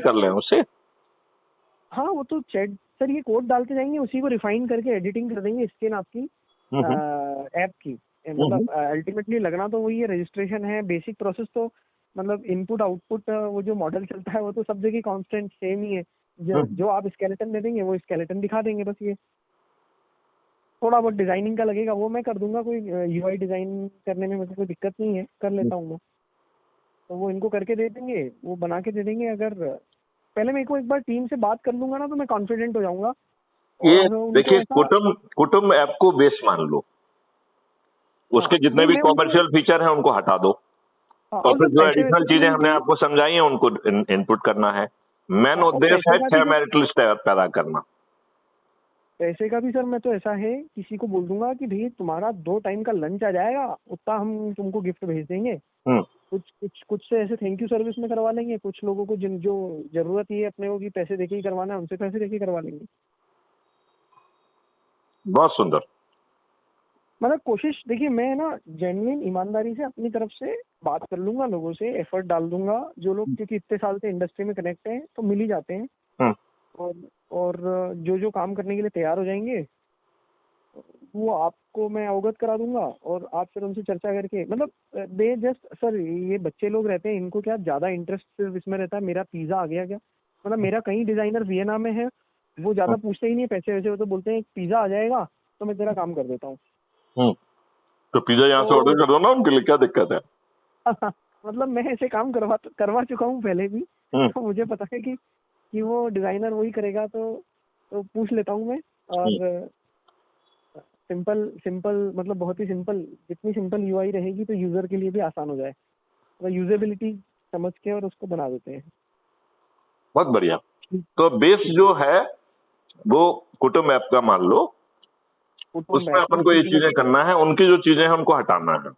कर लें उससे? हाँ वो तो चैट सर, ये कोड डालते जाएंगे, उसी को रिफाइन करके एडिटिंग कर देंगे स्किन आपकी ऐप की। मतलब अल्टीमेटली लगना तो वही है, रजिस्ट्रेशन है, बेसिक प्रोसेस तो मतलब इनपुट आउटपुट वो जो मॉडल चलता है वो तो सब जगह कांस्टेंट सेम ही है। जो आप स्केलेटन दे देंगे वो स्केलेटन दिखा देंगे बस। ये थोड़ा बहुत डिजाइनिंग का लगेगा, वो मैं कर दूंगा, कोई यूआई डिजाइन करने में मुझे कोई दिक्कत नहीं है, कर लेता हूँ मैं। तो वो इनको करके दे देंगे, वो बना के दे देंगे। अगर पहले मेरे को एक बार टीम से बात कर लूंगा ना तो मैं कॉन्फिडेंट हो जाऊंगा। ये और उनको देखिए, ऐसा कुटुंब ऐप को बेस मान लो, हाँ उसके जितने नहीं, भी मैं उनको कॉमर्शियल फीचर हैं उनको हटा दो, हाँ, और और फिर सर जो पैसे एडिशनल वैसे चीजें भी हमने मुझे आपको समझाई हैं उनको इनपुट करना है। मेन और उद्देश्य पैसे है का भी 6 सर, मैरिट लिस्ट पैदा करना। पैसे का भी सर मैं तो ऐसा है, किसी को बोल दूंगा कि भाई तुम्हारा 2 टाइम का लंच आ जाएगा, उतना हम तुमको गिफ्ट भेज देंगे। हम्म। कुछ से ऐसे थैंक यू सर्विस में करवा लेंगे, कुछ लोगों को जिन जो जरूरत ही है अपने को कि पैसे देके ही करवाना है, उनसे पैसे देके करवा लेंगे। बहुत सुंदर। मतलब कोशिश देखिए, मैं ना जेन्युइन ईमानदारी से अपनी तरफ से बात कर लूंगा लोगों से, एफर्ट डाल दूंगा। जो लोग क्योंकि इतने साल से इंडस्ट्री में कनेक्ट हैं तो मिल ही जाते हैं। हम्म। और और जो जो काम करने के लिए तैयार हो जाएंगे वो आपको मैं अवगत करा दूंगा, और आप फिर उनसे चर्चा करके मतलब दे जस्ट सर, ये बच्चे लोग रहते हैं, इनको क्या ज़्यादा इंटरेस्ट सिर्फ इसमें रहता है मेरा पिज़्ज़ा आ गया क्या। मतलब मेरा कई डिज़ाइनर वियना में है, वो ज़्यादा पूछते ही नहीं पैसे वैसे, वो तो बोलते हैं पिज़्ज़ा आ जाएगा तो मैं तेरा काम कर देता हूँ। हम्म। तो पिज्जा यहाँ से ऑर्डर तो कर दो ना, उनके लिए क्या दिक्कत है? मतलब मैं ऐसे काम करवा चुका हूँ पहले भी, हम्म। तो मुझे पता है कि वो डिज़ाइनर वही करेगा। तो पूछ लेता हूँ मैं। और सिंपल सिंपल मतलब बहुत ही सिंपल, जितनी सिंपल यूआई रहेगी तो यूजर के लिए भी आसान हो जाए, तो यूजेबिलिटी समझ के और उसको बना देते हैं। बहुत बढ़िया। तो बेस जो है वो कुटुंब ऐप का मान लो, कुटुंब उसमें ऐप में अपन को ये चीजें करना है, उनकी जो चीजें हैं उनको हटाना है।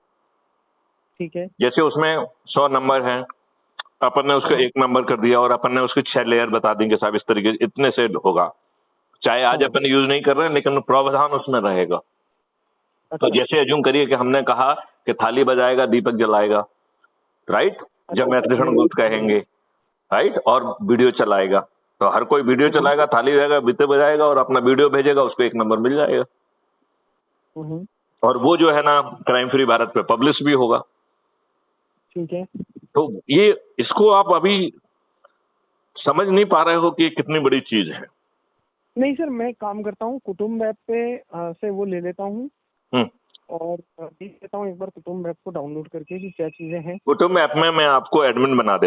ठीक है। जैसे उसमें 100 नंबर हैं, अपन ने उसको 1 नंबर कर दिया और अपन ने उसके 6 लेयर बता देंगे साहब, इस तरीके से इतने से होगा। चाहे आज हाँ अपन यूज नहीं कर रहे हैं लेकिन प्रावधान उसमें रहेगा। तो अच्छा जैसे अज्यूम करिए कि हमने कहा कि थाली बजाएगा दीपक जलाएगा, राइट, जब मैं ठीक कृष्ण है। गुप्त कहेंगे, राइट, और वीडियो चलाएगा, तो हर कोई वीडियो चलाएगा, थाली बजाएगा, बीते बजाएगा और अपना वीडियो भेजेगा, उसको 1 नंबर मिल जाएगा। और वो जो है ना क्राइम फ्री भारत पे पब्लिश भी होगा। ठीक है। तो ये इसको आप अभी समझ नहीं पा रहे हो कि ये कितनी बड़ी चीज है। नहीं सर, मैं काम करता हूँ कुटुंब ऐप पे से वो ले लेता हूँ हम्म। और देख लेता हूँ एक बार कुटुंब ऐप को डाउनलोड करके कि क्या चीजें हैं। कुटुंब ऐप में मैं आपको एडमिन बना